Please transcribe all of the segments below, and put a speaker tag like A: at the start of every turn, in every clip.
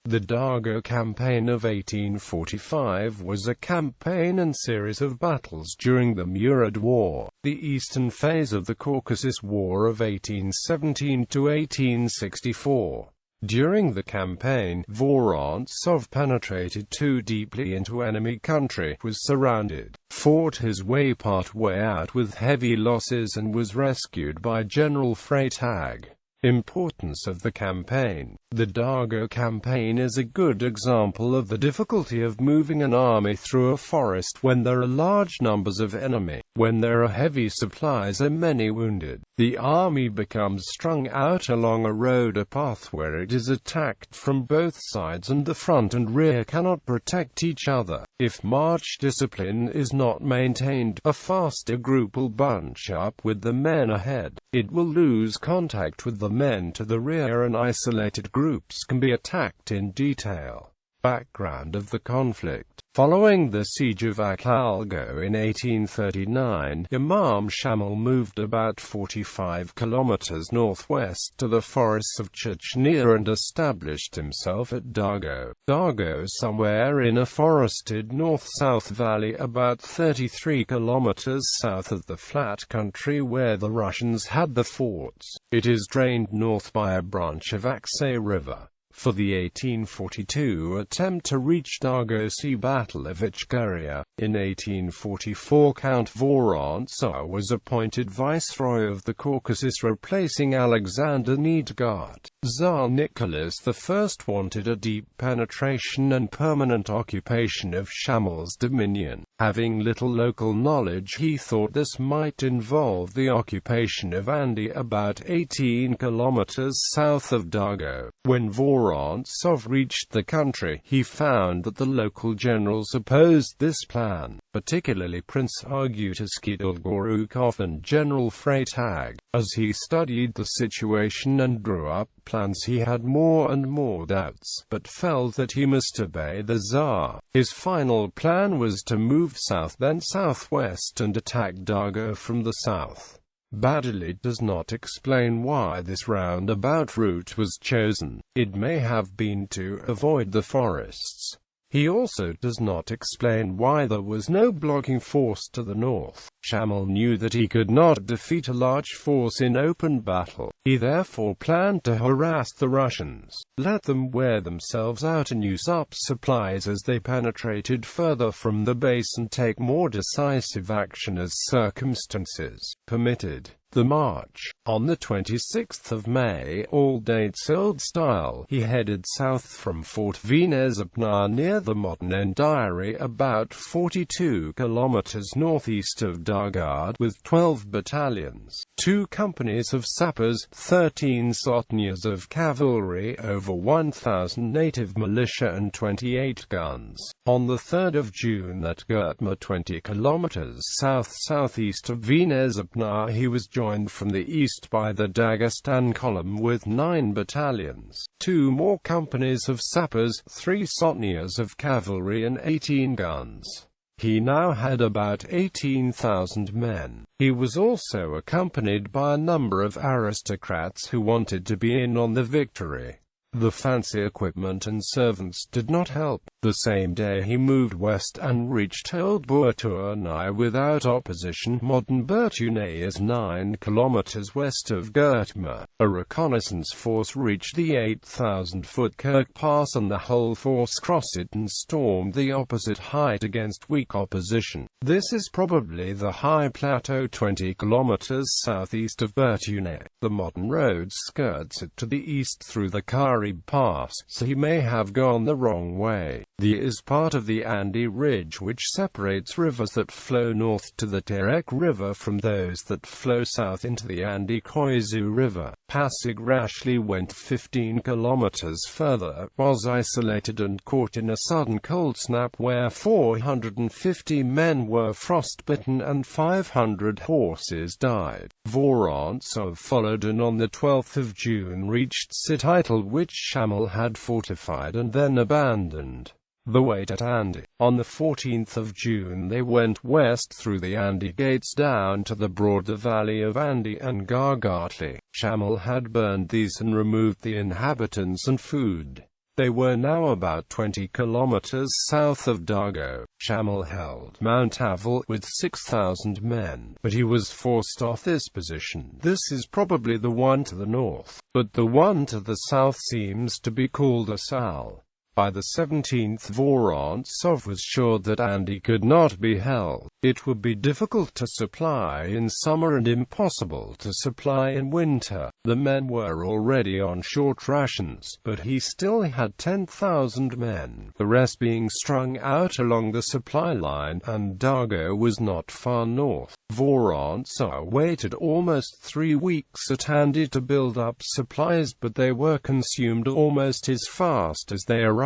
A: The Dargo Campaign of 1845 was a campaign and series of battles during the Murid War, the eastern phase of the Caucasus War of 1817 to 1864. During the campaign, Vorontsov penetrated too deeply into enemy country, was surrounded, fought his way part way out with heavy losses and was rescued by General Freitag. Importance of the campaign. The Dargo Campaign is a good example of the difficulty of moving an army through a forest when there are large numbers of enemy, when there are heavy supplies and many wounded. The army becomes strung out along a road, a path where it is attacked from both sides and the front and rear cannot protect each other. If march discipline is not maintained, a faster group will bunch up with the men ahead. It will lose contact with the men to the rear and isolated groups can be attacked in detail. Background of the conflict. Following the siege of Akhalgo in 1839, Imam Shamil moved about 45 kilometers northwest to the forests of Chechnya and established himself at Dargo. Dargo, somewhere in a forested north-south valley about 33 kilometers south of the flat country where the Russians had the forts. It is drained north by a branch of Aksay River. For the 1842 attempt to reach Dargo, see Battle of Ichkeria. In 1844 Count Vorontsov was appointed Viceroy of the Caucasus, replacing Alexander Neidgard. Tsar Nicholas I wanted a deep penetration and permanent occupation of Shamil's dominion. Having little local knowledge, he thought this might involve the occupation of Andy, about 18 kilometers south of Dargo. When Vorontsov reached the country, he found that the local generals opposed this plan, particularly Prince Argutuski Dolgorukov and General Freitag. As he studied the situation and drew up plans, he had more and more doubts, but felt that he must obey the Tsar. His final plan was to move south then southwest and attack Dargo from the south. Baddeley does not explain why this roundabout route was chosen. It may have been to avoid the forests. He also does not explain why there was no blocking force to the north. Shamil knew that he could not defeat a large force in open battle. He therefore planned to harass the Russians, let them wear themselves out and use up supplies as they penetrated further from the base and take more decisive action as circumstances permitted. The march. On the 26th of May, all dates old style, he headed south from Fort Venezapna near the modern Endiary, about 42 kilometers northeast of Dargard, with 12 battalions, 2 companies of sappers, 13 sotnyas of cavalry, over 1,000 native militia and 28 guns. On the 3rd of June at Gurtma, 20 kilometers south-southeast of Venezapna, he was joined from the east by the Dagestan column with 9 battalions, 2 more companies of sappers, 3 sotnyas of cavalry and 18 guns. He now had about 18,000 men. He was also accompanied by a number of aristocrats who wanted to be in on the victory. The fancy equipment and servants did not help. The same day he moved west and reached Old Burturnai without opposition. Modern Burturnai is 9 kilometers west of Gurtma. A reconnaissance force reached the 8,000-foot Kirk Pass and the whole force crossed it and stormed the opposite height against weak opposition. This is probably the high plateau 20 kilometers southeast of Burturnai. The modern road skirts it to the east through the Karib Pass, so he may have gone the wrong way. The is part of the Andy Ridge, which separates rivers that flow north to the Terek River from those that flow south into the Andy Koizu River. Pasig rashly went 15 kilometers further, was isolated and caught in a sudden cold snap where 450 men were frostbitten and 500 horses died. Vorontsov followed and on the 12th of June reached Sititel, which Shamil had fortified and then abandoned. The wait at Andy. On the 14th of June they went west through the Andy gates down to the broader valley of Andy and Gargatli. Shamil had burned these and removed the inhabitants and food. They were now about 20 kilometers south of Dargo. Shamil held Mount Aval with 6,000 men, but he was forced off this position. This is probably the one to the north, but the one to the south seems to be called Asal. By the 17th, Vorontsov was sure that Andy could not be held. It would be difficult to supply in summer and impossible to supply in winter. The men were already on short rations, but he still had 10,000 men, the rest being strung out along the supply line, and Dargo was not far north. Vorontsov waited almost 3 weeks at Andy to build up supplies, but they were consumed almost as fast as they arrived.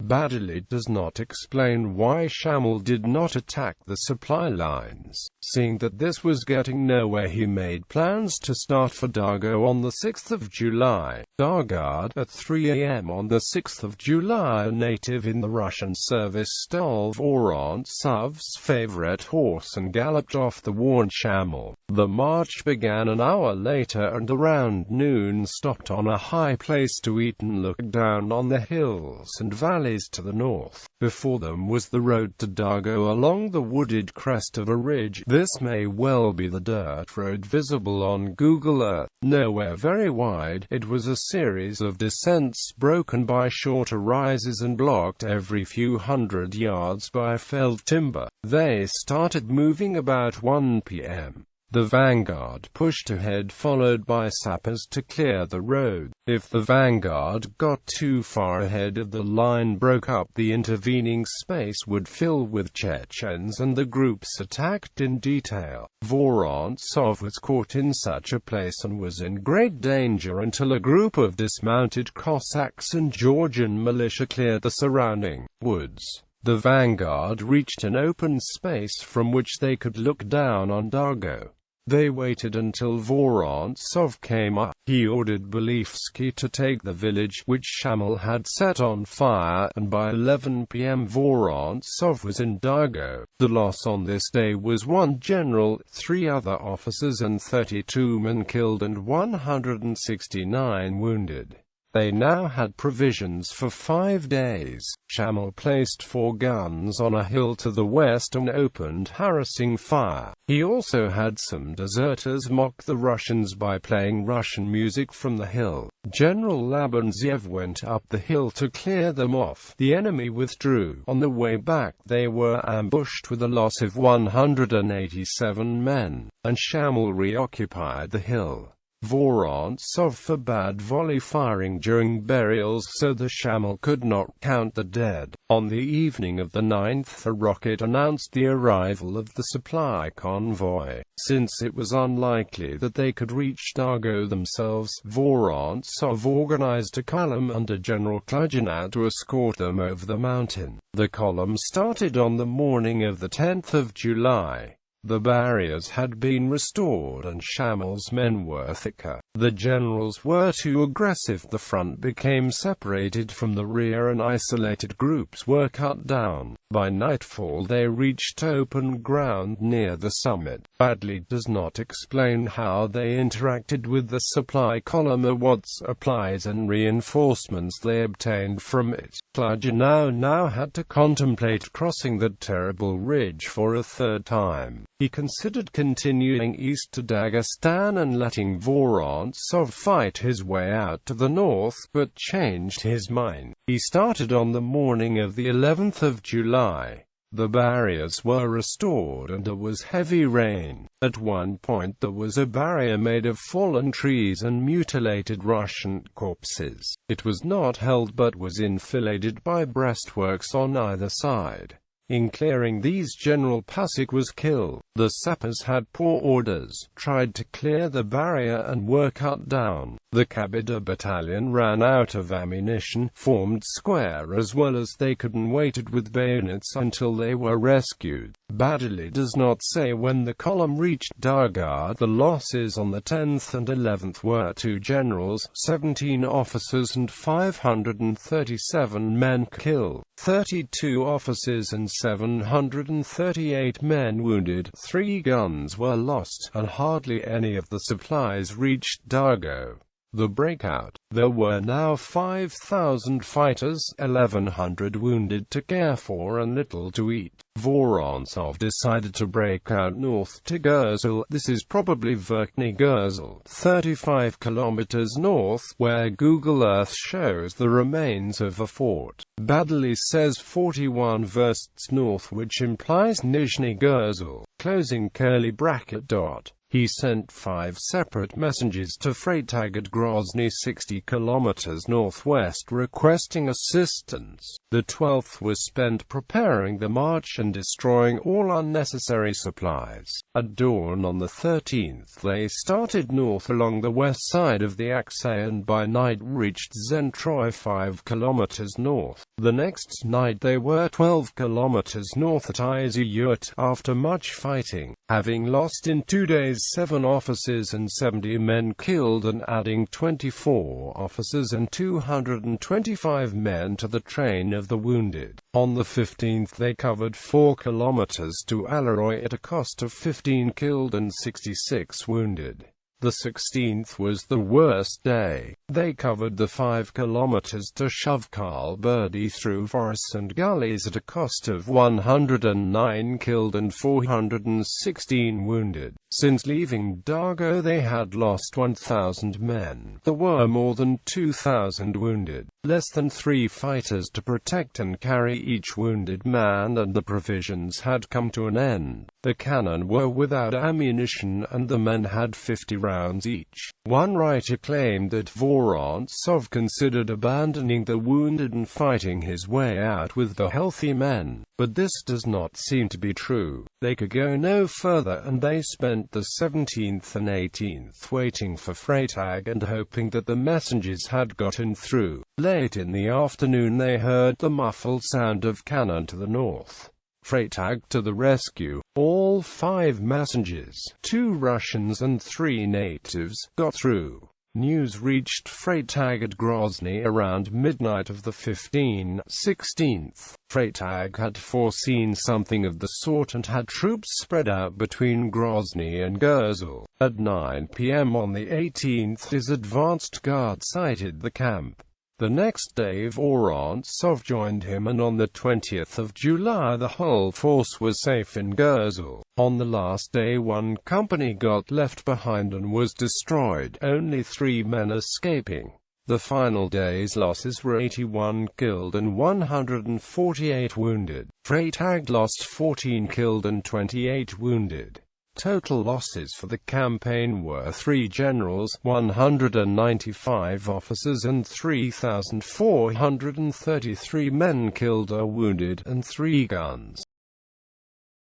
A: Badily does not explain why Shamil did not attack the supply lines. Seeing that this was getting nowhere, he made plans to start for Dargo on the 6th of July. Dargard at 3 a.m. on the 6th of July, a native in the Russian service stole Vorontsov's favorite horse and galloped off the worn Shamil. The march began an hour later and around noon stopped on a high place to eat and look down on the hills and valleys to the north. Before them was the road to Dargo along the wooded crest of a ridge. This may well be the dirt road visible on Google Earth. Nowhere very wide, it was a series of descents broken by shorter rises and blocked every few hundred yards by felled timber. They started moving about 1 p.m. The vanguard pushed ahead, followed by sappers to clear the road. If the vanguard got too far ahead of the line, broke up, the intervening space would fill with Chechens and the groups attacked in detail. Vorontsov was caught in such a place and was in great danger until a group of dismounted Cossacks and Georgian militia cleared the surrounding woods. The vanguard reached an open space from which they could look down on Dargo. They waited until Vorontsov came up. He ordered Belivsky to take the village, which Shamil had set on fire, and by 11 p.m. Vorontsov was in Dargo. The loss on this day was 1 general, 3 other officers and 32 men killed and 169 wounded. They now had provisions for 5 days. Shamil placed 4 guns on a hill to the west and opened harassing fire. He also had some deserters mock the Russians by playing Russian music from the hill. General Labantsev went up the hill to clear them off. The enemy withdrew. On the way back they were ambushed with a loss of 187 men, and Shamil reoccupied the hill. Vorontsov forbade volley firing during burials so the Shamil could not count the dead. On the evening of the 9th, a rocket announced the arrival of the supply convoy. Since it was unlikely that they could reach Dargo themselves, Vorontsov organized a column under General Kluginat to escort them over the mountain. The column started on the morning of the 10th of July. The barriers had been restored and Shamil's men were thicker. The generals were too aggressive. The front became separated from the rear and isolated groups were cut down. By nightfall they reached open ground near the summit. Badly does not explain how they interacted with the supply column or what supplies and reinforcements they obtained from it. Kluginat now had to contemplate crossing the terrible ridge for a 3rd time. He considered continuing east to Dagestan and letting Vorontsov fight his way out to the north, but changed his mind. He started on the morning of the 11th of July. The barriers were restored and there was heavy rain. At one point there was a barrier made of fallen trees and mutilated Russian corpses. It was not held but was enfiladed by breastworks on either side. In clearing these, General Pasik was killed. The sappers had poor orders, tried to clear the barrier and were cut down. The Kabida battalion ran out of ammunition, formed square as well as they could and waited with bayonets until they were rescued. Badily does not say when the column reached Dargard. The losses on the 10th and 11th were 2 generals, 17 officers and 537 men killed, 32 officers and 738 men wounded. 3 guns were lost, and hardly any of the supplies reached Dargo. The breakout. There were now 5,000 fighters, 1,100 wounded to care for and little to eat. Vorontsov decided to break out north to Gurzel. This is probably Verkhny Gurzel, 35 kilometers north, where Google Earth shows the remains of a fort. Badali says 41 versts north, which implies Nizhny Gurzel, closing curly bracket dot. He sent 5 separate messengers to Freitag at Grozny, 60 kilometers northwest, requesting assistance. The 12th was spent preparing the march and destroying all unnecessary supplies. At dawn on the 13th they started north along the west side of the Aksay and by night reached Zentroy, 5 kilometers north. The next night they were 12 kilometers north at Izayurt. After much fighting, having lost in 2 days 7 officers and 70 men killed and adding 24 officers and 225 men to the train of the wounded. On the 15th they covered 4 kilometers to Alaroy at a cost of 15 killed and 66 wounded. The 16th was the worst day. They covered the 5 kilometers to Shovkal Burdi through forests and gullies at a cost of 109 killed and 416 wounded. Since leaving Dargo they had lost 1,000 men. There were more than 2,000 wounded, less than 3 fighters to protect and carry each wounded man, and the provisions had come to an end. The cannon were without ammunition and the men had 50 rounds each. One writer claimed that Vorontsov considered abandoning the wounded and fighting his way out with the healthy men, but this does not seem to be true. They could go no further and they spent the 17th and 18th waiting for Freitag and hoping that the messengers had gotten through. Late in the afternoon they heard the muffled sound of cannon to the north. Freitag to the rescue. All 5 messengers, 2 Russians and 3 natives, got through. News reached Freitag at Grozny around midnight of the 16th. Freitag had foreseen something of the sort and had troops spread out between Grozny and Gurzel. At 9 p.m. on the 18th his advanced guard sighted the camp. The next day Vorontsov joined him and on the 20th of July the whole force was safe in Gurzel. On the last day 1 company got left behind and was destroyed, only 3 men escaping. The final day's losses were 81 killed and 148 wounded. Freitag lost 14 killed and 28 wounded. Total losses for the campaign were 3 generals, 195 officers and 3,433 men killed or wounded, and 3 guns.